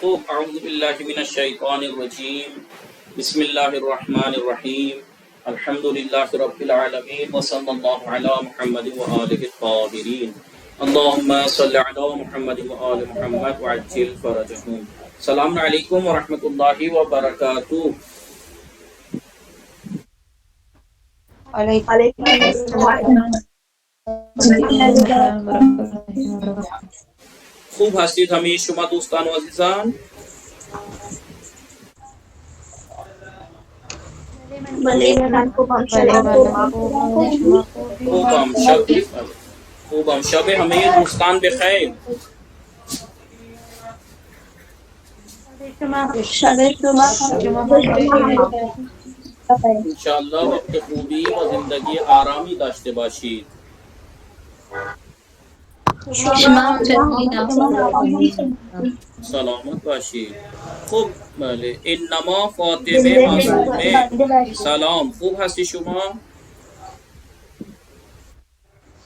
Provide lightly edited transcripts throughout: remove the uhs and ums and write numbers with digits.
خوب اعوذ باللہ من الشیطان الرجیم بسم اللہ الرحمن الرحیم الحمد للہ رب العالمین وصلی اللہ علی محمد وآلہ الطاہرین اللہم صلی علی محمد وآل محمد وعجل فرجہم. السلام علیکم ورحمۃ اللہ وبرکاتہ. علیکم خوب هستید همه شما دوستان و عزیزان؟ خوبم شب همه دوستان بخیر. انشاءاللہ وقت خوبی و زندگی آرامی داشته باشید. سلامت باشید. خوب بله. انما فاطمه معصومه سلام. خوب هستی شما؟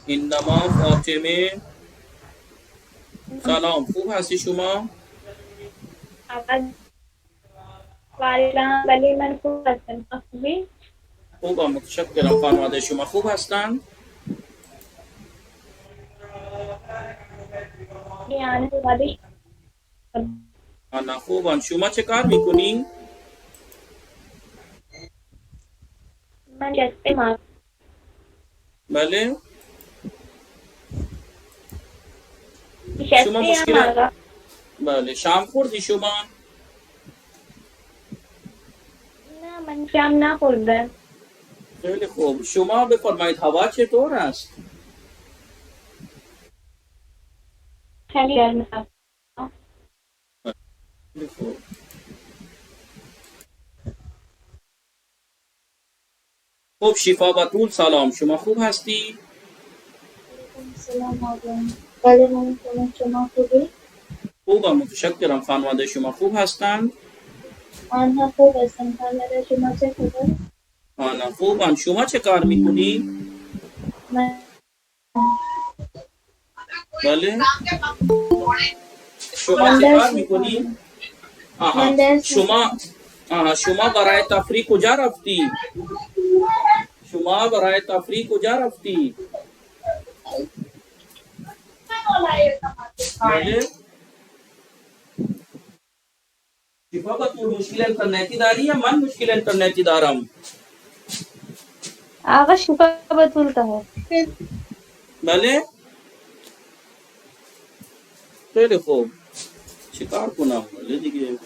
انما فاطمه سلام. خوب هستی شما؟ ولی من خوب هستم. خوبم متشکرم. خانواده شما خوب هستند؟ نه خوبم. شما چه کار میکنی؟ من جسته مار. بله شما شما مشکل بله شام خوردی شما؟ نه من شام نخوردم. خیلی خوب. شما بفرمایید هوا چطور است؟ خیلی گرم است. خیلی خوب. خوب شفا بطول سلام. شما خوب هستی؟ سلام علیکم. بله من خوبم. شما خوبی؟ خوبم متشکرم. خانواده شما خوب هستند؟ آنها خوب هستند. خانواده شما چه خبر؟ آنها خوبم. شما چه کار میکنی؟ من بله شما چه کار میکنی؟ شما برای تفریح کجا رفتی؟ شما برای تفریح کجا رفتی؟ بله شفا بطول مشکل انترنتی داری یا من مشکل انترنتی دارم؟ آقا شفا بطول کا ہے. بله خیلی خوب. چیکار کنم بله دیگه.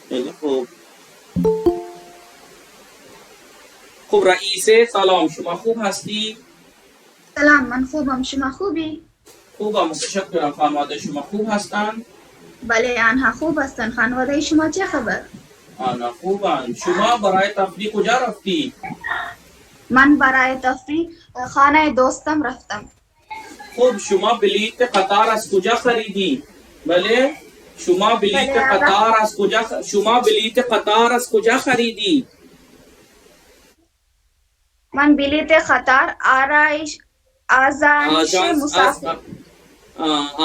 خیلی خوب. خوب رئیسه سلام. شما خوب هستی؟ سلام من خوبم. شما خوبی؟ خوبم متشکرم. خانواده شما خوب هستند؟ بله آنها خوب هستند. خانواده شما چه خبر؟ آنها خوبند. شما برای تفریح کجا رفتی؟ من برای تفریح خانه دوستم رفتم. خوب. شما بلیط قطار از کجا خریدی؟ بله شما بلیط قطار از کجا شما بلیط قطار از کجا خریدی؟ من بلیط قطار آزانش مسافر.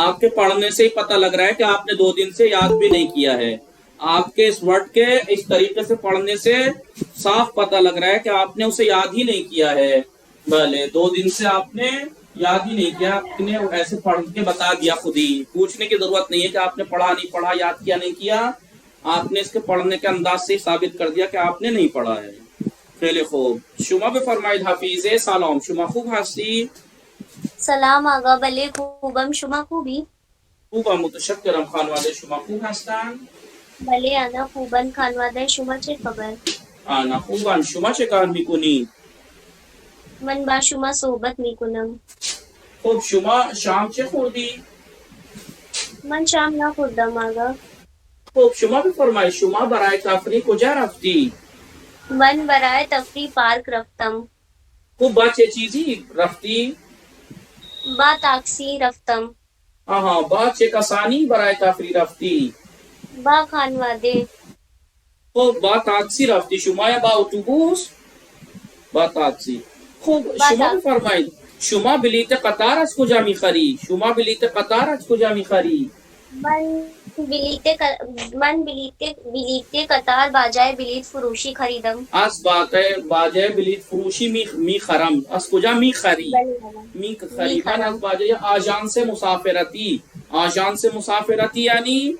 آپ کے پڑھنے سے ہی پتہ لگ رہا ہے کہ آپ نے 2 دن سے یاد بھی نہیں کیا ہے. آپ کے اس ورڈ کے اس طریقے سے پڑھنے سے صاف پتہ لگ رہا ہے کہ آپ نے اسے یاد ہی نہیں کیا ہے. بھلے 2 دن سے آپ نے یاد ہی نہیں کیا. آپ نے ایسے پڑھ کے بتا دیا. خود ہی پوچھنے کی ضرورت نہیں ہے کہ آپ نے پڑھا نہیں پڑھا یاد کیا نہیں کیا. آپ نے اس کے پڑھنے کے انداز سے ثابت کر دیا کہ آپ نے نہیں پڑھا ہے. خیلی خوب. شما بفرمایید حفیظه سلام. شما خوب هستی؟ سلام آقا. بله خوبم. شما خوبی؟ خوبم متشکرم. خانواده شما خوب هستند؟ بله انا خوبم. خانواده شما چه خبر؟ آنا خوبم. شما چه کار میکنی؟ من با شما صحبت میکنم. خب شما شام چه خوردی؟ من شام نخوردم آقا. خب شما بفرمایید شما برای تفریح کجا رفتی؟ من برای تفریح پارک رفتم. خوب با چه چیزی رفتی؟ با تاکسی رفتم. آها. با چه کسانی برای تفریح رفتی؟ با خانواده. خب با تاکسی رفتی شما یا با اتوبوس؟ با تاکسی. خب شما بفرمایید شما بلیط قطار از کجا میخری؟ شما بلیط قطار از کجا میخری؟ من بلیت قطار باجای بلیت فروشی خریدم. از باجه بلیت فروشی می خرم. از کجا می خری؟ می خری. من از باجه آژانس مسافرتی. آژانس مسافرتی یعنی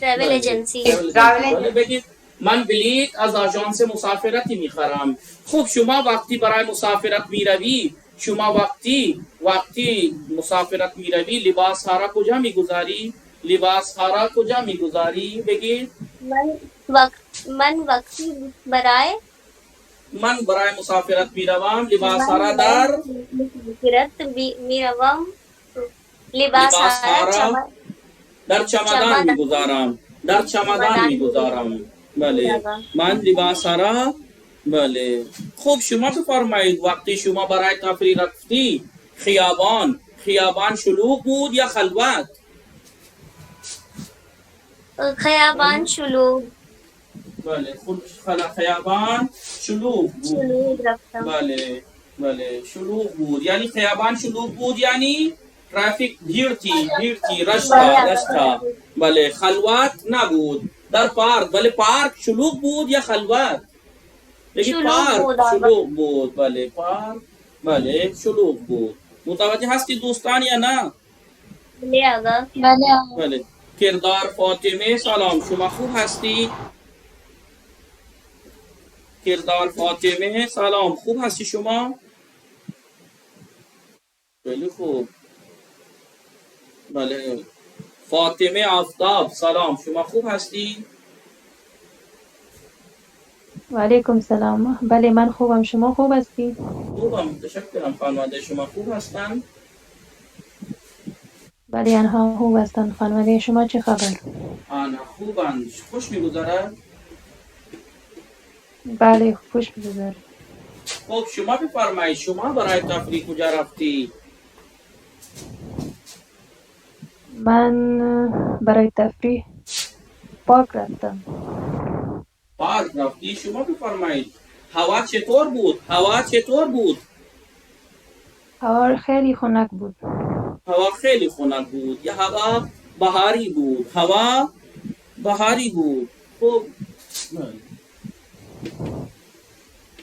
ٹریول ایجنسی. بله بگید من بلیت از آژانس مسافرتی می خرم. خب شما وقتی برای مسافرت می روی، شما وقتی مسافرت می روی لباس ها را کجا می گذاری؟ لباس ها را کجا می گذاری؟ بگید من برای مسافرت می روم لباس ها را در لباس ها را در چمدان می گذارم. در چمدان می گذارم. بله من لباس ها را بله. خب شما بفرمایید وقتی شما برای تفریح رفتی خیابان شلوغ بود یا خلوت؟ خیابان شلوغ. بله خیابان شلوغ بود. رفتم. بله شلوغ بود یعنی خیابان شلوغ بود یعنی ترافیک بھیڑ تھی رش تھا. بله خلوت نبود. در پارک بله پارک شلوغ بود یا خلوت؟ لیکن پارک شلوغ بود. بله پارک بله شلوغ بود. متوجه هستی دوستان یا نه؟ بله. کردار فاطمه سلام شما خوب هستی؟ کردار فاطمه سلام خوب هستی شما؟ خیلی خوب. بله فاطمه آفتاب سلام شما خوب هستی؟ و علیکم السلام. بله من خوبم، شما خوب هستی؟ خوبم متشکرم. خانواده شما خوب هستند؟ بله آنها خوب هستند. خانواده شما چه خبر؟ آنها خوبند. خوش میگذرد؟ بله خوش میگذره. خب شما بفرمایید شما برای تفریح کجا رفتی؟ من برای تفریح پارک رفتم. پارک رفتی؟ شما بفرمایید هوا چطور بود؟ هوا خیلی خنک بود. هوا خیلی خنک بود یا هوا بهاری بود؟ هوا بهاری بود.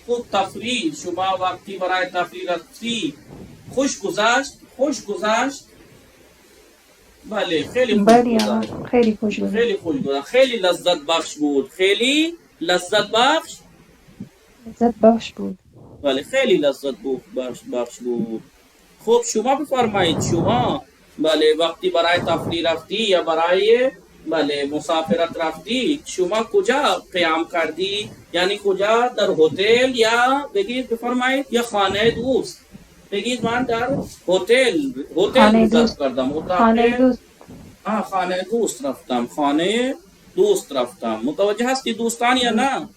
خوب تفریح شما وقتی برای تفریح رفتی خوش گذشت؟ بله خیلی خوش بله گذشت. خیلی خوش بود. خیلی لذت بخش بود. لذت بخش بود. بله خیلی لذت بخش بود. خب شما بفرمایید شما بله وقتی برای تفریح رفتی یا برای بله مسافرت رفتی شما کجا قیام کردی؟ یعنی کجا؟ در هتل یا بگید بفرمایید یا خانه دوست؟ بگید من در هتل گذشت کردم. خانه دوست رفتم. متوجه هستی دوستان یا نه؟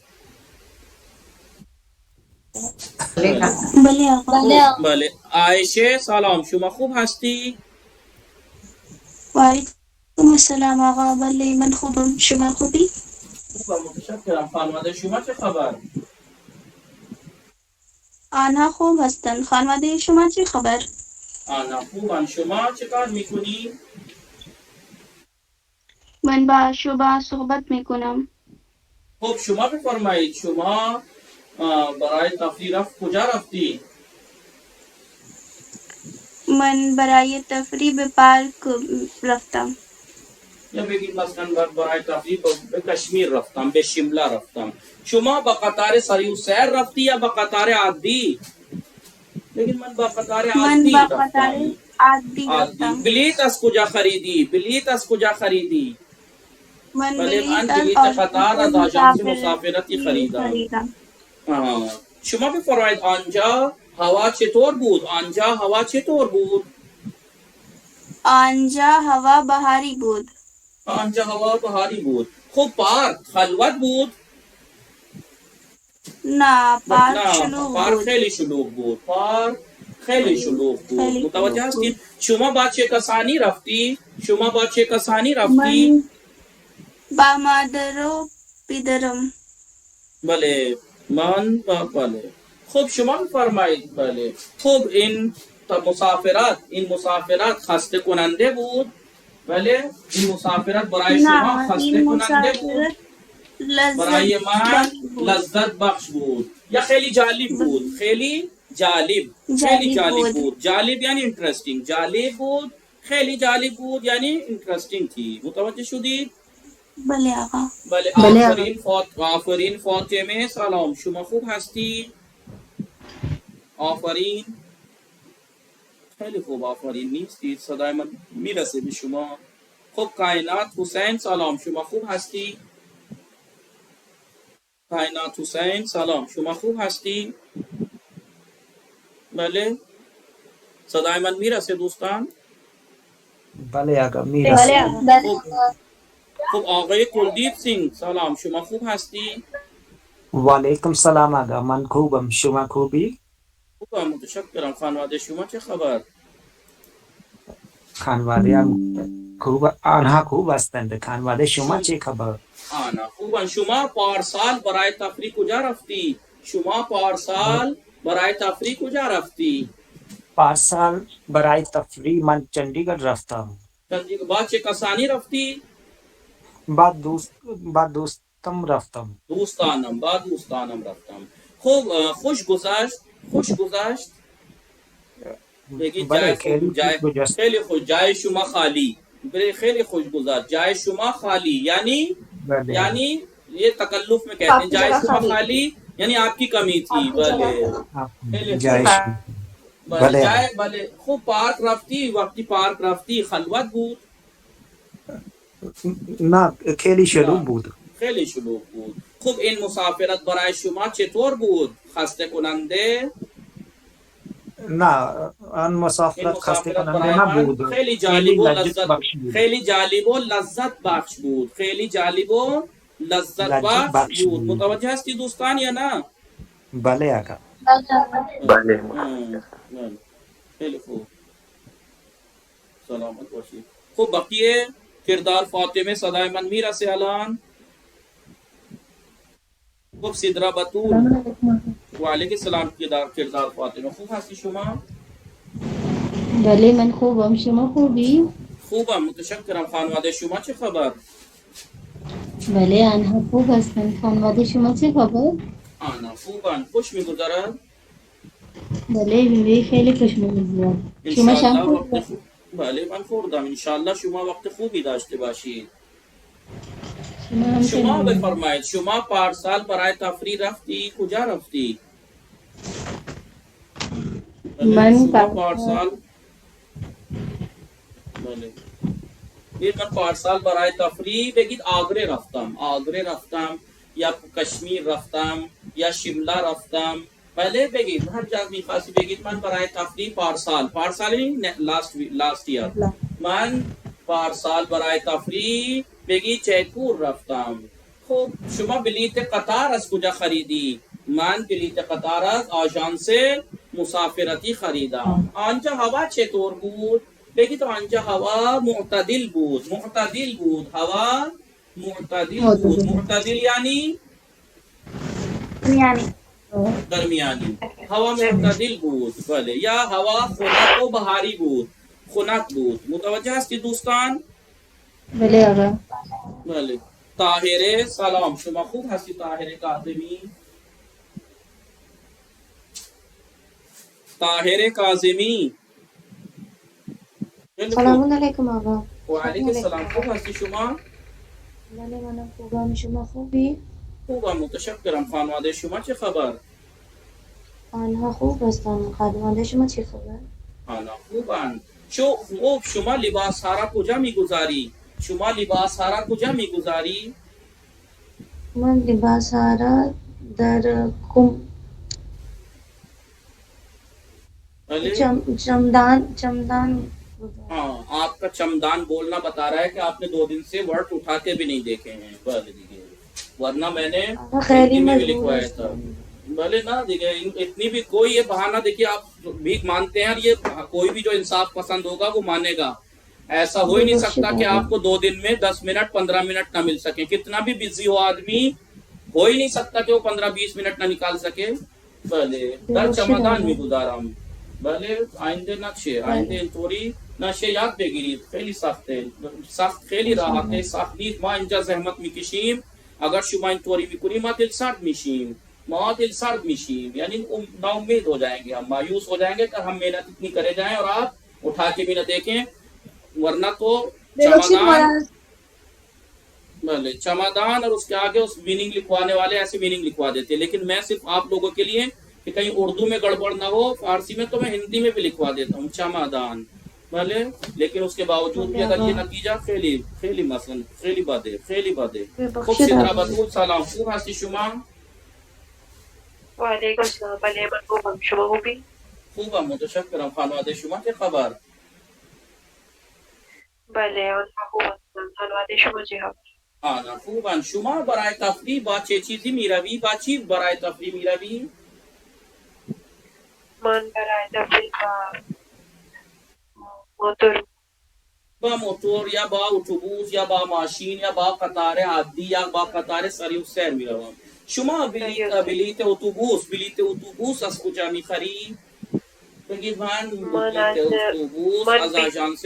بله عایشه سلام شما خوب هستی؟ وعلیکم السلام آقا. بله من خوبم، شما خوبی؟ خوبم متشکرم. خانواده شما چه خبر؟ آنها خوب هستند. خانواده شما چه خبر؟ آنها خوبن. شما چه کار میکنی؟ من با شما صحبت میکنم. خب شما بفرمایید شما برای تفریح کجا رفتی؟ من برای تفریح به پارک رفتم. یا بگید مثلا برای تفریح به کشمیر رفتم، به شمله رفتم. شما با قطار سری و سیر رفتی یا با قطار عادی؟ بگید من با قطار عادی رفتم. بلیت از کجا خریدی؟ من بلیت قطار از آژانس مسافرتی خریدم. شما بفرمایید آنجا هوا چطور بود؟ آنجا هوا بهاری بود. خب پارک خلوت بود؟ نه پارک خیلی شلوغ بود. متوجه هستید؟ شما با چه کسانی رفتی؟ من با مادر و پدرم. بله بله. خب شما بفرمایید بله. خب این مسافرت خسته کننده بود؟ بله این مسافرت برای شما نه خسته این کننده بود، مسافرت برای لذت من بخش بود. لذت بخش بود یا خیلی جالب بود؟ خیلی جالب، خیلی جالب بود. جالب یعنی انٹرسٹنگ، جالب بود، خیلی جالب بود یعنی انٹرسٹنگ تھی. متوجه شدید؟ بله آقا. بله بله آقا. آفرین فاطمه، سلام، شما خوب هستی؟ آفرین، خیلی خوب، آفرین نیستید، صدای من میرسه به شما. خب کائنات حسین، سلام، شما خوب هستی؟ کائنات حسین، سلام، شما خوب هستی؟ بله صدای من میرسه دوستان؟ بله آقا میرسه. خب خب آقای کلدیپ سینگ، سلام، شما خوب هستی؟ وعلیکم سلام آقا، من خوبم، شما خوبی؟ خوبم، متشکرم. خانواده شما چه خبر؟ خانواده هم خوب، آنها خوب هستند. خانواده شما چه خبر؟ آنا خوبن. شما پارسال برای تفریح کجا رفتی؟ شما پارسال برای تفریح کجا رفتی؟ پارسال برای تفریح من چندی گڑھ رفتم. با چه کسانی رفتی؟ با دوستم رفتم. با دوستانم رفتم. خوب خوش گذشت. بگید بله جای خیلی خوب، جای خوب گذشت. خیلی خوش، جای شما خالی. خیلی خوش گذشت. جای شما خالی یعنی بله یعنی یہ تکلف میں کہتے ہیں جائے شما خالی یعنی آپ کی کمی تھی. بله خیلی جای خوب. شما. بله بله جای بله خوب. پارک رفتی؟ وقتی پارک رفتی خلوت بود؟ نه خیلی شلوغ بود. خیلی شلوغ بود. خوب این مسافرت برای شما چطور بود؟ خسته کننده؟ نه آن این مسافرت خسته مسافرت کننده برای من نبود. خیلی جالب و لذت لذت بخش بود. خیلی جالب و لذت بخش بود. خیلی جالب و لذت بخش بود. متوجه هستی دوستان یا نه؟ بله آقا. بله. خیلی خوب، سلامت باشید. خوب بقیه کردار فاطمه صدای من میرسه الان؟ خوب سدرا بطول، وعلیکم السلام. کردار فاطمه خوب هستی شما؟ بله من خوبم، شما خوبی؟ خوبم، متشکرم. خانواده شما چه خبر؟ بله آنها خوب هستند. خانواده شما چه خبر؟ آنا خوبن، خوش میگذرد. بله بیبی خیلی خوش میگذرد. شما شام انشاءالله وقت خوردید؟ خوب. بله من خوردم. انشاءالله شما وقت خوبی داشته باشید. شما همچنین. بفرمایید شما پارسال برای تفریح رفتی؟ کجا رفتی؟ من شما پارسال بله من پارسال برای تفریح بگید آگره رفتم یا کشمیر رفتم یا شمله رفتم. بله بگید هر جا میخواستی بگید. من برای تفریح پارسال لاست ایئر من پارسال برای تفریح بگید جیپور رفتم. خب شما بلیت قطار از کجا خریدی؟ من بلیت قطار از آژانس مسافرتی خریدم. آنجا هوا چطور بود؟ بگید آنجا هوا معتدل بود. هوا معتدل یعنی درمیانی. هوا معتدل بود. بله یا هوا خنک و بهاری بود. متوجه هستی دوستان؟ بله آقا. بله. طاهره سلام، شما خوب هستی؟ طاهره کاظمی سلام علیکم آقا. و علیکم السلام. خوب هستی شما؟ بله منم خوبم، شما خوبی؟ خوبم، متشکرم. خانواده شما چه خبر؟ آنها خوب هستند. خانواده شما چه خبر؟ آنها خوبن. شما لباس ها را کجا میگذاری؟ من لباس را در بله؟ چمدان ہاں آپ کا چمدان بولنا بتا رہا ہے کہ آپ نے 2 دن سے ورڈ اٹھا کے بھی نہیں دیکھے ہیں. بھلے دیکھیے ورنہ میں نے ہندی میں بھی لکھوایا تھا. بھلے نہ دیکھیے اتنی بھی کوئی یہ بہانہ دیکھیے آپ بھیک مانتے ہیں اور یہ کوئی بھی جو انصاف پسند ہوگا وہ مانے گا. ایسا ہو ہی نہیں سکتا کہ آپ کو 2 دن میں 10 منٹ 15 منٹ نہ مل سکے. کتنا بھی بزی ہو آدمی ہو ہی نہیں سکتا کہ وہ 15-20 منٹ نہ نکال سکے. بھلے در چمدان میں گزارا ہوں. بھلے آئندے نقشے آئندے تھوڑی نشه یاد بگیرید، خیلی سخته، سخت خیلی راحته، سخت نیست. ما اینجا زحمت میکشیم، اگر شما اینطوری میکنیم ما دل سرد میشیم، یعنی ناامید ہو جائیں گے، ہم مایوس ہو جائیں گے کہ ہم محنت اتنی کرے جائیں اور آپ اٹھا کے بھی نہ دیکھیں. ورنہ تو چمادان اور اس کے آگے اس میننگ لکھوانے والے ایسے میننگ لکھوا دیتے ہیں. لیکن میں صرف آپ لوگوں کے لیے کہ کہیں اردو میں گڑبڑ نہ ہو، فارسی میں تو میں ہندی میں بھی لکھوا دیتا ہوں چمادان، بھلے. لیکن اس کے باوجود بھی اگر یہ نتیجہ خیلی مثلا خیلی بده. خوب سیدرا بطول سلام، خوب هستی شما؟ و علیکم السلام. بله من خوبم، شما خوبی؟ خوبم متشکرم. خانواده شما چه خبر؟ بله آنها خوب هستند. خانواده شما چه خبر؟ آنها خوبن. شما برای تفریح با چه چیزی میروی؟ با چی برای تفریح میروی؟ من برای تفریح با موتور یا با اتوبوس یا با ماشین یا با قطار عادی یا با قطار سریع سیر میروم. شما بلیت اتوبوس از کجا میخری؟ بگید من بلیت اتوبوس از آژانس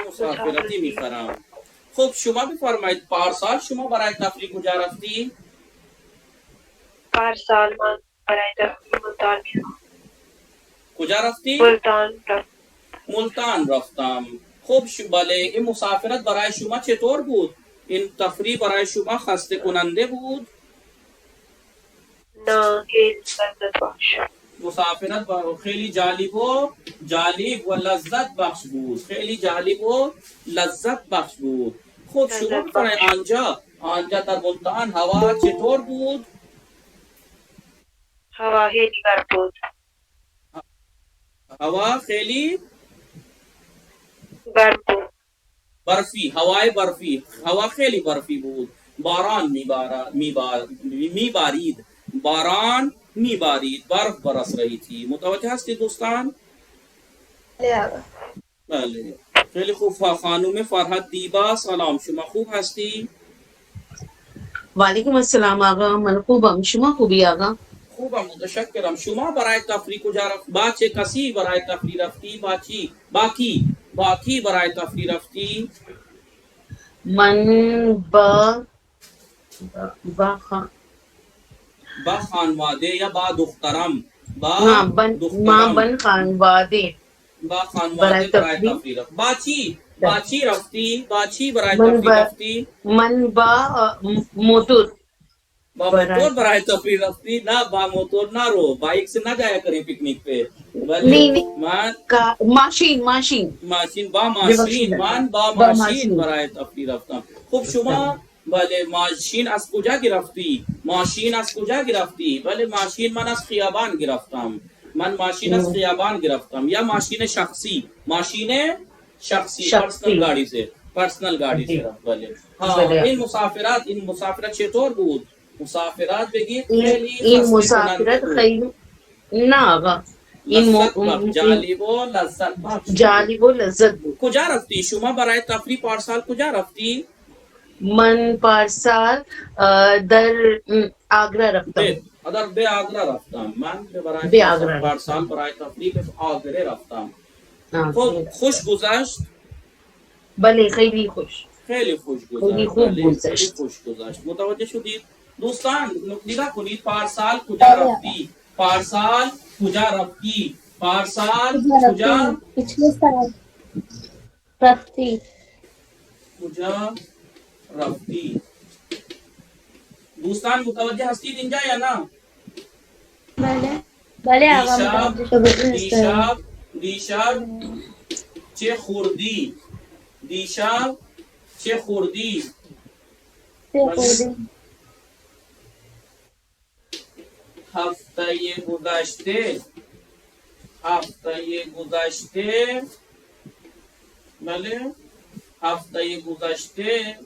مسافرتی میخرم. خب شما بفرمایید پارسال شما برای تفریح کجا رفتی؟ پارسال من برای تفریح ملتان میرم. کجا رفتی؟ ملتان رفتم. خب بله این مسافرت برای شما چطور بود؟ این تفریح برای شما خسته کننده بود؟ نه خیلی لذت بخش. مسافرت خیلی جالب و لذت بخش بود. خب شما بفرمایید آنجا در ملتان هوا چطور بود؟ هوا خیلی گرم بود. هوا خیلی گرم بود. هوا خیلی برفی بود. باران میبارید، برف برس رہی تھی. متوجہ ہستی دوستان؟ بله خیلی خوب. خانم فرحت دیبا سلام، شما خوب هستی؟ وعلیکم السلام آقا، من خوبم، شما خوبی آقا؟ خوبم متشکرم. شما برای تفریح کجا رفت؟ با چه کسی برای تفریح رفتی؟ با کی برای تفریح رفتی؟ من با خانواده یا با دخترم؟ بن خانواده برای تفریح رفت. با چی رفتی؟ برای تفریح رفتی؟ من با موتور برای تفریح رفتی؟ نہ با موتور نہ رو، بائک سے نہ جایا کریں پکنک پہ. ماشین برای تفریح رفتم. خوب شما بله ماشین از کجا گرفتی؟ بله ماشین من از خیابان گرفتم. یا ماشین شخصی پرسنل گاڑی سے رفت. بله این مسافرت چطور بود؟ مسافرت بگید این مسافرت خیلی نه آقا، جالب و لذت بود. کجا رفتی شما برای تفریح پارسال کجا رفتی؟ من پارسال در آگرا رفتم. به آگرا رفتم. من برای پارسال برای تفریح به آگره رفتم. خوش گذشت؟ بله خیلی خوش گذشت. متوجه شدید دوستان؟ نگاه کنید پارسال کجا رفتی؟ دوستان متوجه هستید اینجا یا نه؟ بله آقا دیشب چه خوردی؟ هفته گذشته بله هفته گذشته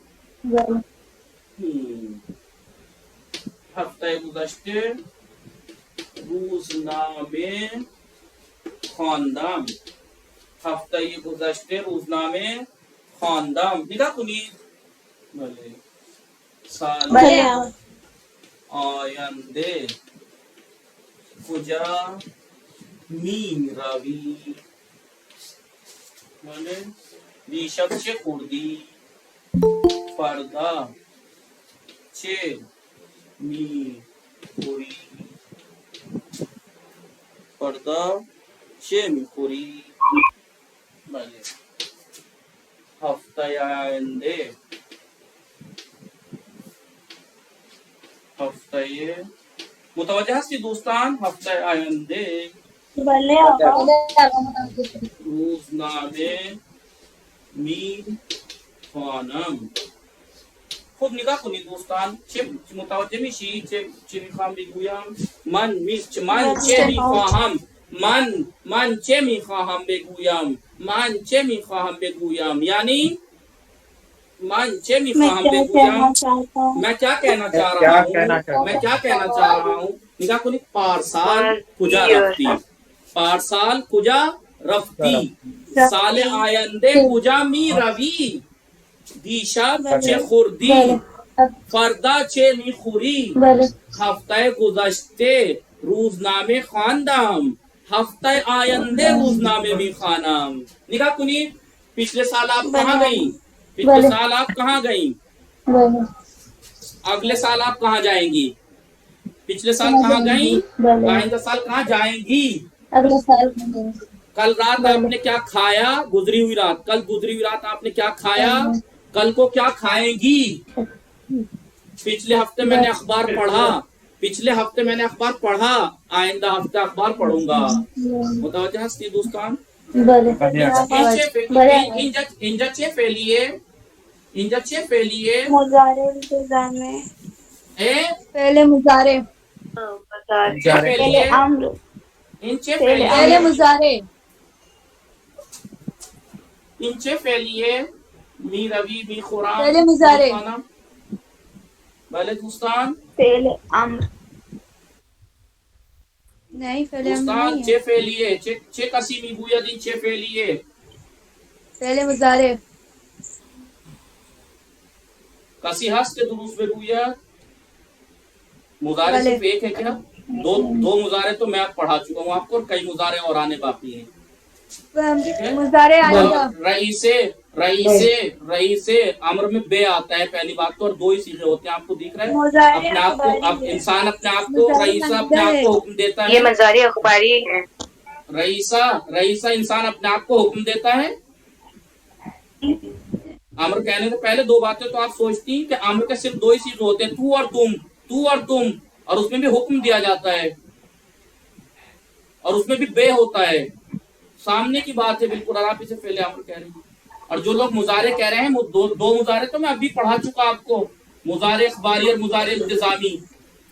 روزنامه خواندم. نگاه کنید. بله سال آینده کجا می روی؟ মানে دیشب چه خوردی فردا چه میخوری فردا چه میخوری بله هفته آینده هفته متوجه هستی دوستان هفته آینده بله آقا. روزنامه میخوانم خوب نگاه کنید دوستان چه متوجه میشی چه میخوام بگویم من چه میخواهم من چه میخواهم بگویم من چه میخواهم بگویم یعنی من چه میخواهم بگویم میں کیا کہنا چاہ رہا ہوں میں کیا کہنا چاہ رہا ہوں نگاہ کنید پارسال کجا رفتی پارسال کجا رفتی سال آینده کجا می روی دیشب چه خوردی فردا چه میخوری هفته گذشته روزنامه خواندم هفته آینده روزنامه میخوانم نگاه کنید پچھلے سال آپ کہاں گئیں پچھلے سال آپ کہاں گئیں اگلے سال آپ کہاں جائیں گی پچھلے سال کہاں گئیں آئندہ سال کہاں جائیں گی اگلے سال کل رات آپ نے کیا کھایا گزری ہوئی رات کل گزری ہوئی رات آپ نے کیا کھایا کل کو کیا کھائیں گی پچھلے ہفتے میں نے اخبار پڑھا پچھلے ہفتے میں نے اخبار پڑھا آئندہ ہفتے اخبار پڑھوں گا متوجہ ہستی دوستان اینجا چه فعلیه مضارع التزامی فعل مضارع فعلیه امر این چه فعل فعلیه مضارع این چه فعلیه می روی می خورم فعل مضارع بله دوستان فعل امر نہیں فعل امر دوستان نہیں چه فعلیه چه کسی میگوید این چه فعلیه فعل مضارع کسی هست که درست بگوید مضارع صرف ایک ہے کیا دو مضارع تو میں پڑھا چکا ہوں آپ کو اور کئی مضارع اور آنے باقی ہیں مضارع آئندہ رئیس امر میں بے آتا ہے پہلی بات تو اور دو ہی صیغے ہوتے ہیں آپ کو دیکھ رہے ہیں اپنے آپ کو اب انسان اپنے آپ کو رئیسہ اپنے آپ کو حکم دیتا ہے یہ مضارع اخباری ہے رئیسہ انسان اپنے آپ کو حکم دیتا ہے امر کہنے سے پہلے دو باتیں تو آپ سوچتی ہیں کہ امر کے صرف دو ہی صیغے ہوتے ہیں تو اور تم اور اس میں بھی حکم دیا جاتا ہے اور اس میں بھی بے ہوتا ہے سامنے کی بات ہے بالکل اور آپ اسے فعل امر کہہ رہے ہیں اور جو لوگ مضارع کہہ رہے ہیں وہ دو مضارع تو میں ابھی پڑھا چکا آپ کو مضارع اخباری اور مضارع التزامی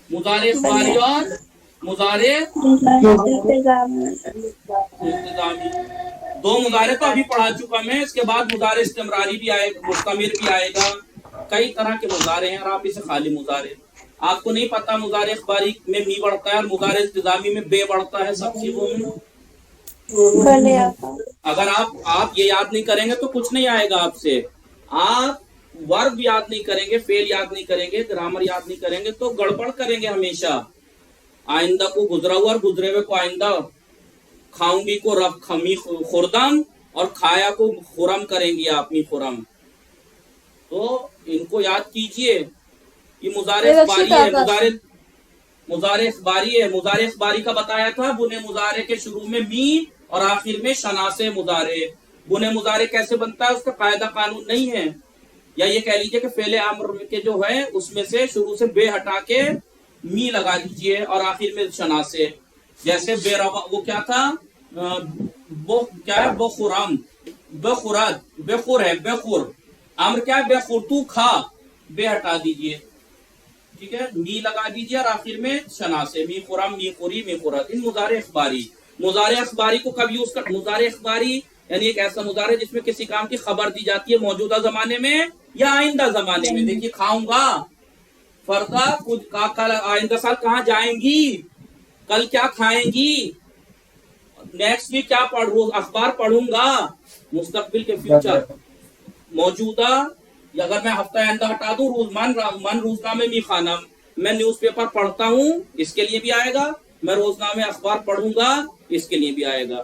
مضارع اخباری اور مضارع التزامی دو مضارع تو ابھی پڑھا چکا میں اس کے بعد مضارع استمراری بھی آئے گا مستمر بھی آئے گا کئی طرح کے مضارع ہیں اور آپ اسے خالی مضارع آپ کو نہیں پتا مضارع اخباری میں می بڑھتا ہے اور مضارع التزامی میں بے بڑھتا ہے سب چیزوں میں اگر آپ یہ یاد نہیں کریں گے تو کچھ نہیں آئے گا آپ سے آپ ورب یاد نہیں کریں گے فعل یاد نہیں کریں گے گرامر یاد نہیں کریں گے تو گڑبڑ کریں گے ہمیشہ آئندہ کو گزرا ہوا اور گزرے ہوئے کو آئندہ کھاؤں گی کو رب خمی خوردم اور کھایا کو خورم کریں گی آپ می خورم تو ان کو یاد کیجئے یہ مضارع اخباری ہے مضارع اخباری کا بتایا تھا بنے مضارع کے شروع میں می اور آخر میں شناسے مضارع بنے مضارع کیسے بنتا ہے اس کا قاعدہ قانون نہیں ہے یا یہ کہہ لیجئے کہ فعل امر کے جو ہے اس میں سے شروع سے بے ہٹا کے می لگا دیجئے اور آخر میں شناسے جیسے بے روا وہ کیا تھا بخورم بخورد بخور ہے بخور امر کیا ہے بخور تو کھا بے ہٹا دیجئے ٹھیک ہے می لگا دیجئے اور آخر میں شناسے می خورم می خوری می خورد ان مضارع اخباری کو کب یوز کر مضارع اخباری یعنی ایک ایسا مضارع جس میں کسی کام کی خبر دی جاتی ہے موجودہ زمانے میں یا آئندہ زمانے میں دیکھیے کھاؤں گا فردا کل آئندہ سال کہاں جائیں گی کل کیا کھائیں گی نیکسٹ ویک کیا اخبار پڑھوں گا مستقبل کے فیوچر موجودہ اگر میں ہفتہ آئندہ ہٹا دوں من روزنامے میں خانم میں نیوز پیپر پڑھتا ہوں اس کے لیے بھی آئے گا میں روزنامے اخبار پڑھوں گا اس کے لیے بھی آئے گا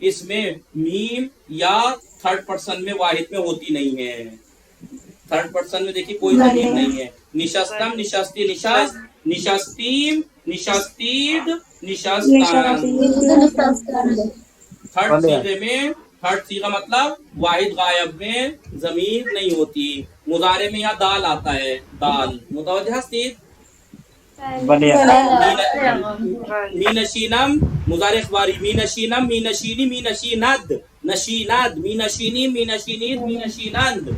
اس میں میم یا تھرڈ پرسن میں واحد میں ہوتی نہیں ہے. تھرڈ پرسن میں دیکھیے کوئی ضمیر نہیں ہے. نشستم نشستی نشست نشستیم نشستید نشستان. تھرڈ صیغے میں تھرڈ صیغہ مطلب واحد غائب میں ضمیر نہیں ہوتی. مضارع میں یا دال آتا ہے, دال متوجہ ہستید. بلے می نشینم مضارع اخباری می نشینم می نشینی می نشیند نشیند می نشینی می نشینید می نشینند.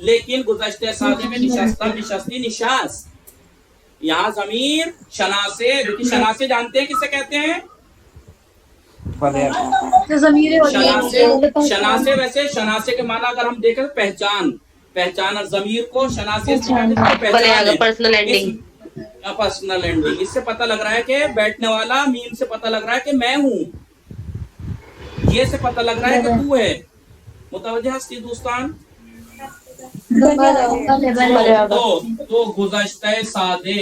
لیکن گزشتہ سادے میں نشستم نشستی نشست. یہاں ضمیر شناسے, دیکھیے شناسے جانتے ہیں کسے کہتے ہیں؟ بلے شناسے ویسے شناسے کے معنی اگر ہم دیکھیں پہچان, پہچان اور ضمیر کو شناسے سے پہچان پرسنل اینڈنگ. Personal ending. اس سے پتہ لگ رہا ہے کہ بیٹھنے والا, میم سے پتہ لگ رہا ہے کہ میں ہوں, یہ سے پتہ لگ رہا ہے کہ تو ہے. متوجہ ہستی دوستان. تو گزشتہ سادے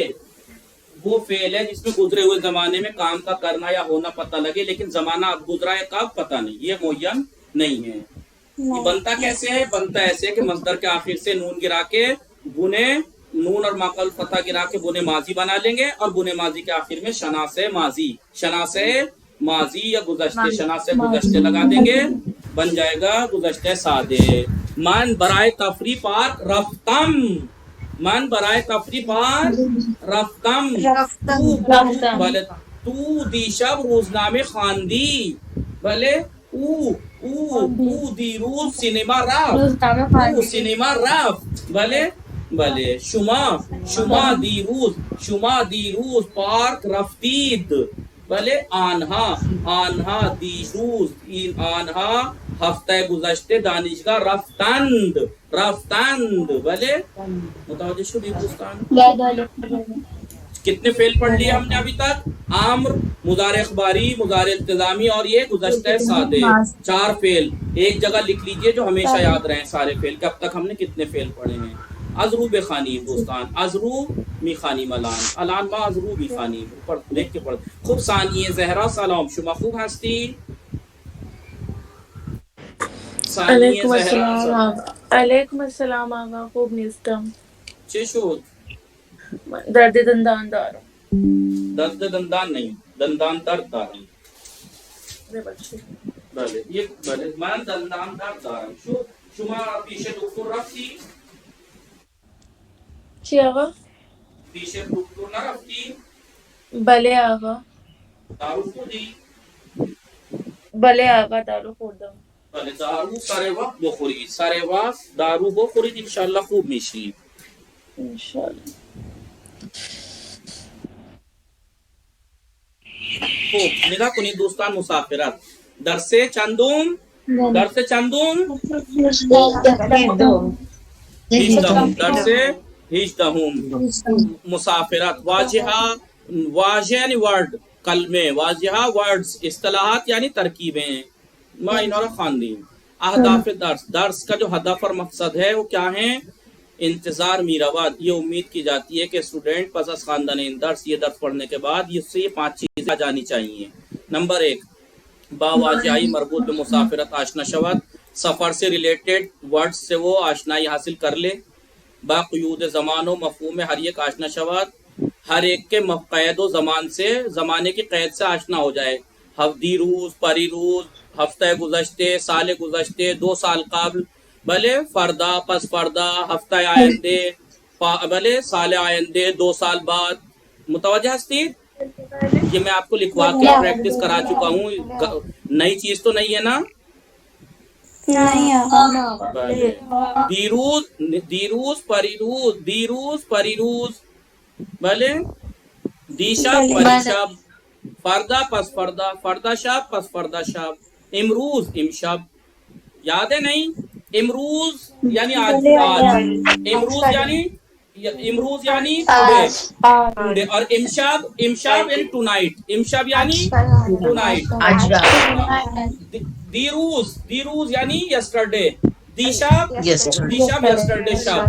وہ فعل ہے جس میں گزرے ہوئے زمانے میں کام کا کرنا یا ہونا پتہ لگے, لیکن زمانہ اب گزرا ہے کب پتہ نہیں, یہ معین نہیں ہے. یہ بنتا کیسے ہے؟ بنتا ایسے کہ مصدر کے آخر سے نون گرا کے بنے, نون اور ماقبل فتح گرا کے بنے ماضی بنا لیں گے, اور بنے ماضی کے آخر میں شناسے ماضی, شناسے ماضی یا گزشتے, شناسے گزشتے لگا دیں گے, بن جائے گا گزشتہ سادے. من برائے تفریح پار رفتم, من برائے تفریح پار رفتم. بھلے تو دیشب روزنامے خواندی. بھلے او دی روز سینما رفت, او سینما رفت. بھلے بھلے شما دی روز پارک رفتید. بھلے آنہا دی روز آنہا ہفتہ گزشتے دانشگاہ رفتند. بھلے متوجہ شدید دوستان. کتنے فعل پڑھ لیے ہم نے ابھی تک؟ امر, مضارع اخباری, مضارع التزامی اور یہ گزشتہ سادے. 4 فعل ایک جگہ لکھ لیجئے جو ہمیشہ یاد رہیں سارے فعل کہ اب تک ہم نے کتنے فعل پڑھے ہیں. ازرو بے خانی دوستان, ازرو می خانی ملان, الان با ازرو بی خانی. دیکھ کے پڑھ. خوب ثانیه زہرا سلام, شما خوب ہستی؟ علیکم السلام. علیکم السلام آقا, خوب نیستم. چه شد؟ درد دندان دارم. درد دندان نہیں, دندان درد دارم. بله یک بله من دندان درد دارم. شما پیش دکتر رفتی؟ چی آقا؟ پیش دکتر نرفتی؟ بله آقا. دارو خوردی؟ بله آقا دارو خوردم. بله دارو سر وقت بخورید, سر وقت دارو بخورید, انشالله خوب میشید. انشالله. خوب نگاه کنید دوستان. مسافرت درس چندم؟ درس چندم؟ 18. درس 18. مسافرت. واجہ یعنی ورڈ, کلمے. واجہ ورڈز, اصطلاحات یعنی ترکیبیں. ما انہوں نے خواندیم. اہداف درس, درس کا جو ہدف اور مقصد ہے وہ کیا ہیں؟ انتظار میراواد, یہ امید کی جاتی ہے کہ اسٹوڈنٹ پس از خواندن ان درس, یہ درس پڑھنے کے بعد اس سے یہ 5 چیزیں آ جانی چاہیے. نمبر 1, با واجہی مربوط به مسافرت آشنا شود, سفر سے ریلیٹڈ ورڈ سے وہ آشنائی حاصل کر لے. با قیود زمان و مفہوم ہر ایک آشنا شود, ہر ایک کے قید و زمان سے, زمانے کی قید سے آشنا ہو جائے. دی روز, پری روز, ہفتہ گزشتے, سال گزشتے, 2 سال قبل. بھلے فردا, پس فردا, ہفتہ آئندے, بھلے سال آئندے, 2 سال بعد. متوجہ ہستی؟ یہ میں آپ کو لکھوا کے پریکٹس کرا چکا ہوں, نئی چیز تو نہیں ہے نا؟ دیروز پریروز, دیروز پریروز. بھلے دیشب پریشب, فردا پس فردا, فردا شب پس فردا شب. امروز امشب, یاد ہے نہیں؟ امروز یعنی آج, امروز یعنی ٹوڈے, اور امشب یعنی ٹو نائٹ, امشب یعنی ٹو نائٹ. دیروز یعنی یسٹرڈے, دیشب یسٹرڈے شب.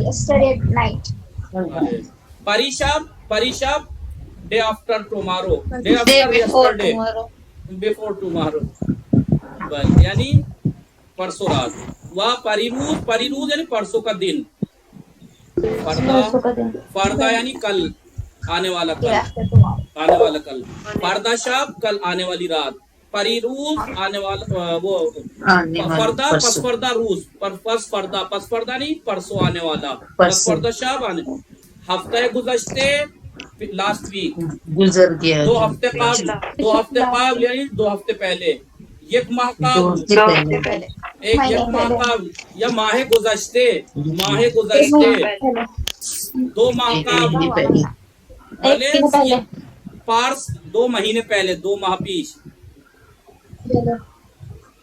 پریشب day after tomorrow, day after yesterday, before tomorrow. یعنی پرسوں رات. و پریروز, پریروز یعنی پرسوں کا دن. فردا یعنی کل, آنے والا کل, آنے والا کل. فردا شب, کل آنے والی رات. پریروز آنے والا وہ فردا, پس فردا روز, پس فردا, پس فردا نہیں پرسوں آنے والا, پس فردا شب آنے. ہفتہ گزشتے لاسٹ ویک, گزر گیا, 2 ہفتے قبل, 2 ہفتے قبل یعنی 2 ہفتے پہلے. 1 ماہ قبل, ایک ماہ قبل, یا ماہ گزشتے, ماہ گزشتے, 2 ماہ قبل. بھلے پارس 2 مہینے پہلے, 2 ماہ پیش.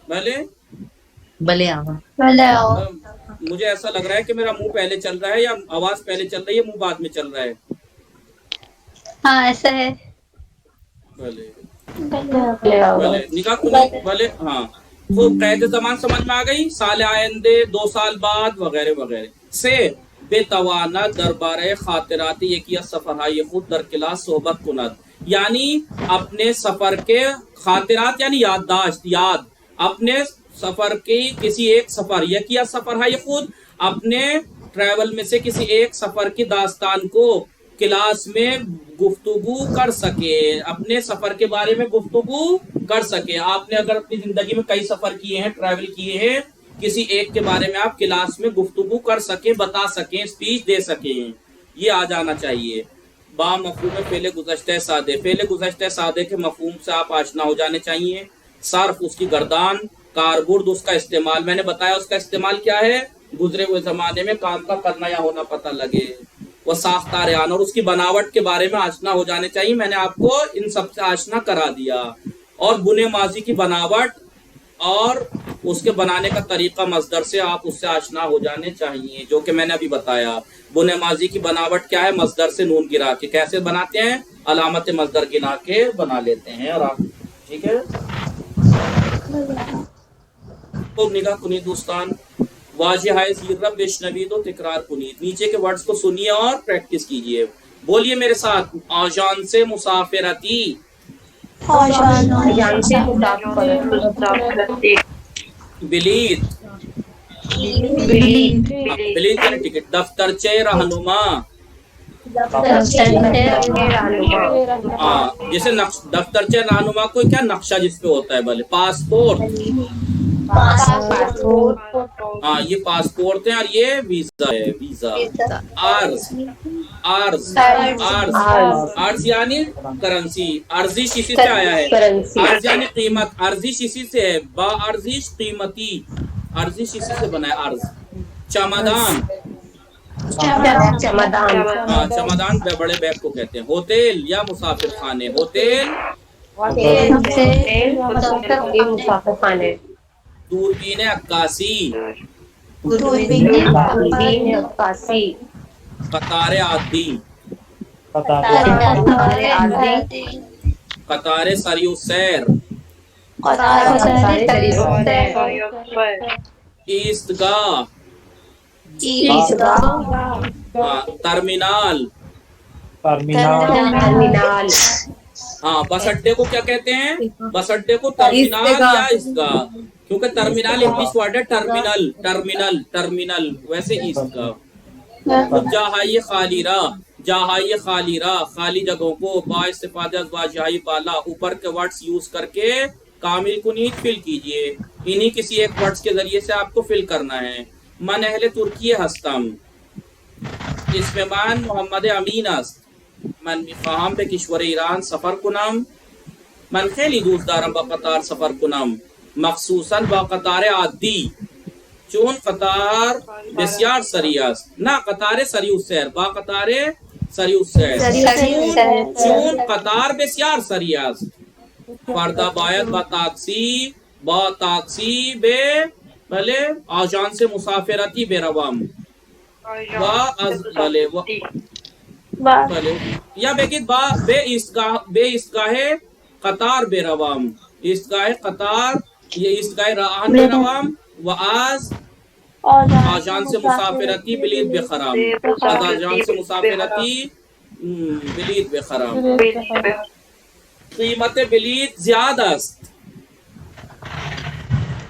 بھلے بلے آغا. مجھے ایسا لگ رہا ہے کہ میرا منہ پہلے چل رہا ہے یا آواز پہلے چل رہی ہے, منہ بعد میں چل رہا ہے. ہاں ایسا ہے. بھلے نکاح کنی, بھلے ہاں. وہ قید زمان سمجھ میں آ گئی, سال آئندے, 2 سال بعد وغیرہ وغیرہ. سے بے توانا دربارے خاطرات یکیہ سفرہائی خود در کلاس صحبت کند, یعنی اپنے سفر کے خاطرات یعنی یادداشت, یاد, اپنے سفر کی کسی ایک سفر, یکیہ سفرہائی خود, اپنے ٹریول میں سے کسی ایک سفر کی داستان کو کلاس میں گفتگو کر سکے, اپنے سفر کے بارے میں گفتگو کر سکے. آپ نے اگر اپنی زندگی میں کئی سفر کیے ہیں, ٹریول کیے ہیں, کسی ایک کے بارے میں آپ کلاس میں گفتگو کر سکیں, بتا سکیں, اسپیچ دے سکیں, یہ آ جانا چاہیے. با مفہوم فعل گزشتہ سادے, فعل گزشتہ سادے کے مفہوم سے آپ آشنا ہو جانے چاہیے. صرف اس کی گردان, کاربرد اس کا استعمال, میں نے بتایا اس کا استعمال کیا ہے, گزرے ہوئے زمانے میں کام کا کرنا یا ہونا پتہ لگے. وہ ساختار آن, اور اس کی بناوٹ کے بارے میں آشنا ہو جانے چاہیے, میں نے آپ کو ان سب سے آشنا کرا دیا. اور بنے ماضی کی بناوٹ اور اس کے بنانے کا طریقہ مصدر سے آپ اس سے آشنا ہو جانے چاہیے, جو کہ میں نے ابھی بتایا. بنے ماضی کی بناوٹ کیا ہے, مصدر سے نون گرا کے. کیسے بناتے ہیں, علامت مصدر گنا کے بنا لیتے ہیں. اور آپ ٹھیک ہے. تو نگاہ کنید دوستان, واضح ہے زیرب بشنوید و تکرار کنید. نیچے کے ورڈز کو سنیے اور پریکٹس کیجئے. بولیے میرے ساتھ, آجان سے مسافرتی, جان سے مسافرتی, بلیت, بلیت یعنی ٹکٹ. دفترچہ رہنما, ہاں جیسے دفترچہ رہنما کوئی کیا نقشہ جس پہ ہوتا ہے. بھلے پاسپورٹ, ہاں یہ پاسپورٹ ہے, اور یہ ویزا ہے, ویزا. عرض, عرض, عرض, عرض یعنی کرنسی. ارزش اسی سے آیا ہے, عرض یعنی قیمت, ارزش اسی سے ہے, با ارزش قیمتی, ارزش اسی سے بنا ہے عرض. چمدان, چمدان, ہاں چمدان بڑے بیگ کو کہتے ہیں. ہوٹل یا مسافر خانے, ہوٹل. مسافر خانے. دوربین عکاسی, عکاسی. قطار عادی, قطار سری السیر, ایستگاہ, ٹرمینال, ٹرمینال. ہاں بس اڈے کو کیا کہتے ہیں, بس اڈے کو ٹرمینال یا ایستگاہ, کیونکہ ٹرمینال انگلش ورڈ ہے, ٹرمینل, ٹرمینل, ٹرمینل, ویسے ایستگاہ. جاہائی خالی راہ, جاہائی خالی راہ, خالی جگہوں کو با استفادہ ازواج جاہائی بالا, اوپر کے ورڈز یوز کر کے کامل کنید فل کیجئے. انہی کسی ایک ورڈز کے ذریعے سے آپ کو فل کرنا ہے. من اہل ترکی ہستم, اس میں من محمد امین است. من میخواهم به کشور ایران سفر کنم. من خیلی دوست دارم با قطار سفر کنم, مخصوصا با قطار عادی, چون قطار بسیار سریع است. نه قطار سریع السیر, با قطار سریع السیر, چون قطار بسیار سریع است. فردا باید با تاکسی, با تاکسی به بله آژانس مسافرتی بروم. و از بله بله یا بگید با به ایستگاه قطار بروم, ایستگاه قطار یا ایستگاه راهن بروم. و از آژانس مسافرتی بلیط بخرم, از آژانس مسافرتی بلیط بخرم. قیمت بلیط زیاد است,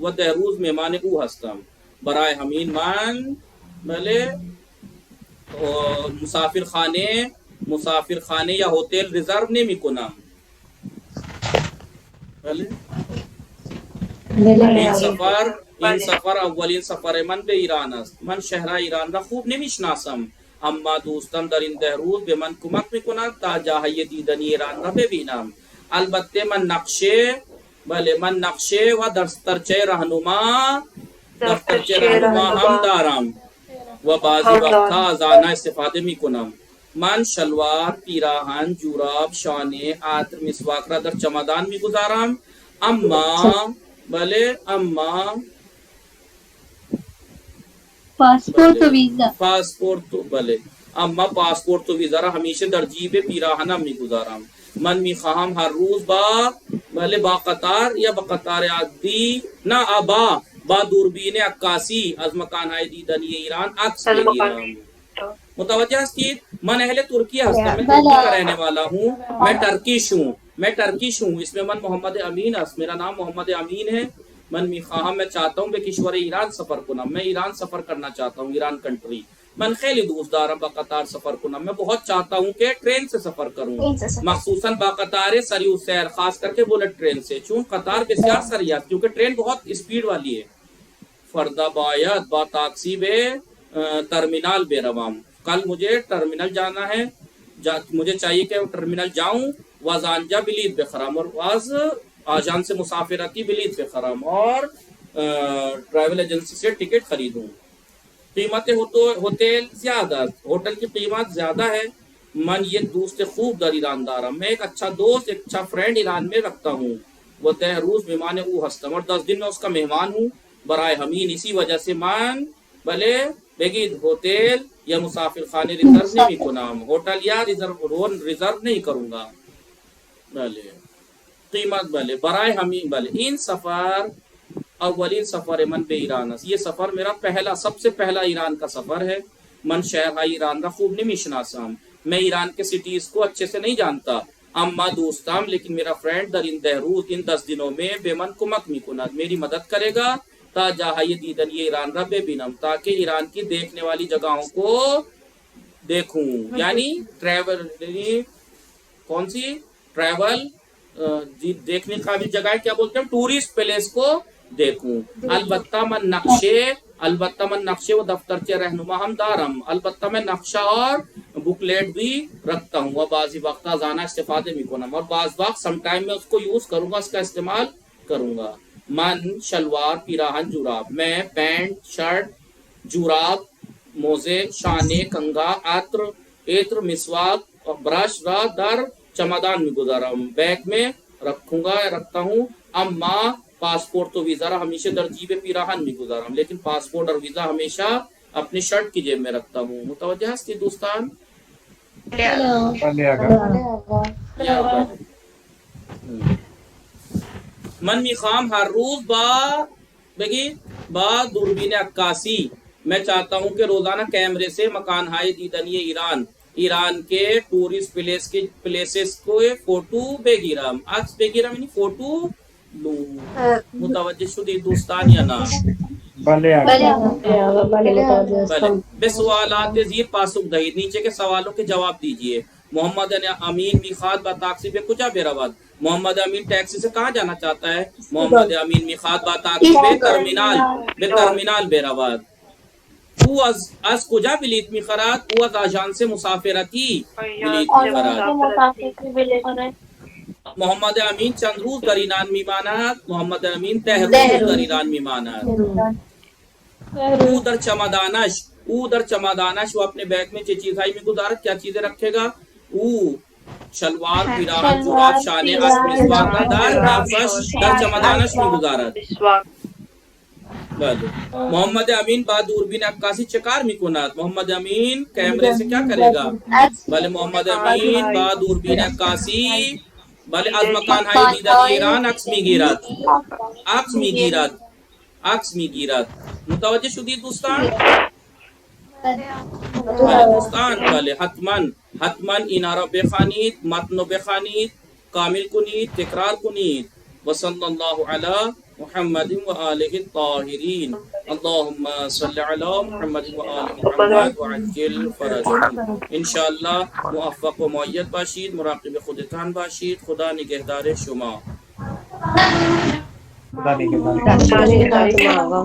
و ده روز مهمان او هستم برای همین من بله مسافر خانه یا هتل رزرو نمی کنم بله این سفر اولین سفر من به ایران است من شهر ایران را خوب نمیشناسم اما دوستم در این 10 روز به من کمک میکند تا جاهای دیدنی ایران را ببینم البته من نقشه و دفترچه رهنما هم دارم و بعضی وقتها از آن استفاده میکنم من شلوار پیراهن جوراب شانه عطر مسواک را در چمدان میگذارم اما پاسپورت و ویزا را همیشه در جیب پیراهنم میگذارم من میخواهم هر روز با قطار یا با قطار عادی با دوربین عکاسی از مکانهای دیدنی ایران عکس بگیرم متوجہ هستید من اہل ترکیه هستم میں ترکی کا رہنے والا ہوں میں ٹرکش ہوں اس میں من محمد امین است میرا نام محمد امین ہے میں چاہتا ہوں به کشور ایران سفر کنم میں ایران سفر کرنا چاہتا ہوں ایران کنٹری من خیلی دوست دارم با قطار سفر کنم میں بہت چاہتا ہوں کہ ٹرین سے سفر کروں مخصوصاً با قطار سریع السیر خاص کر کے بولٹ ٹرین سے چون قطار بسیار سریع است کیونکہ ٹرین بہت اسپیڈ والی ہے فردا باید با تاکسی به ترمینال بروم کل مجھے ٹرمینل جانا ہے مجھے چاہیے کہ ٹرمینل جاؤں واز آنجا بلیت بخرم اور واز آجان سے مسافرتی بلیت بخرم اور ٹریول ایجنسی سے ٹکٹ خریدوں قیمت ہوٹل زیادہ ہوٹل کی قیمت زیادہ ہے من یہ دوست خوب در ایران دارم میں ایک اچھا دوست ایک اچھا فرینڈ ایران میں رکھتا ہوں وہ 10 روز مہمان او ہستم اور 10 دن میں اس کا مہمان ہوں برائے ہمین اسی وجہ سے من بھلے بگید ہوٹل یا مسافر خانے ریزرو نہیں کنم ہوٹل یا ریزرو نہیں کروں گا بھلے قیمت بھلے برائے ہمین بھلے این سفر اولین سفر من به ایران است یہ سفر میرا سب سے پہلا ایران کا سفر ہے من شہر ایران را خوب نمیشناسم میں ایران کے سٹیز کو اچھے سے نہیں جانتا اما دوستم لیکن میرا فرینڈ در این 10 روز ان 10 دنوں میں به من کمک میکند میری مدد کرے گا تا جاهای دیدنی ایران را ببینم تاکہ ایران کی دیکھنے والی جگہوں کو دیکھوں یعنی ٹریول کون سی ٹریول دیکھنے قابل جگہ کیا بولتے ہیں ٹورسٹ پلیس کو دیکھوں البتہ من نقشے و دفترچے رہنما ہم دارم البتہ میں نقشہ اور بکلیٹ بھی رکھتا ہوں اور بعضی وقت زانا استفادے بھی کنم اور بعض وقت سم ٹائم میں اس کو یوز کروں گا اس کا استعمال کروں گا من شلوار پیراہن جوراب میں پینٹ شرٹ جوراب موزے شانے کنگا عطر مسواک اور برش را در چمدان میں گزارم بیگ میں رکھتا ہوں اما پاسپورٹ تو ویزا ہمیشہ در جیب پیراہن میں گزارم لیکن پاسپورٹ اور ویزا ہمیشہ اپنی شرٹ کی جیب میں رکھتا ہوں متوجہ ہستی دوستان من میخوام ہر روز با دوربین عکاسی میں چاہتا ہوں کہ روزانہ کیمرے سے مکان ہائے دیدنی ایران کے ٹورسٹ پلیسز کو فوٹو بگیرم عکس بگیرم یعنی فوٹو لوں متوجہ شدی دوستان یا نا بھلے بے سوالات زیر پاسخ دہید نیچے کے سوالوں کے جواب دیجئے محمد امین میخات با تاکسی بے کجا بے رواد محمد امین ٹیکسی سے کہاں جانا چاہتا ہے محمد امین میخات با تاکسی بے ترمینال بے رواد او از کجا بلیت میخراد او از آژانس مسافرتی بلیت میخراد محمد امین چند روز در ایران میماند محمد امین 10 روز در ایران میماند او در چمدانش وہ اپنے بیگ میں چیزائی میں گزارت کیا چیزیں رکھے گا او شلوار پیراہن جوراب شانے مسواک در چمدانش میں گزارت محمد امین با دوربین عکاسی چکار میکند محمد امین کیمرے سے کیا کرے گا بھلے محمد امین با دوربین عکاسی بھلے از مکان های دیدنی ایران عکس میگیرد متوجہ شدید دوستان بله دوستان بله حتما اینا را بخوانید، متن رو بخوانید، کامل کنید، تکرار کنید. و صلی الله علی محمد و آله الطاهرین. اللهم صل علی محمد و آل محمد و عجل فرجهم. انشاءالله موفق و مؤید باشید، مراقب خودتان باشید. خدا نگهدار شما. خدا نگهدار. خدا نگهدار شما آقا.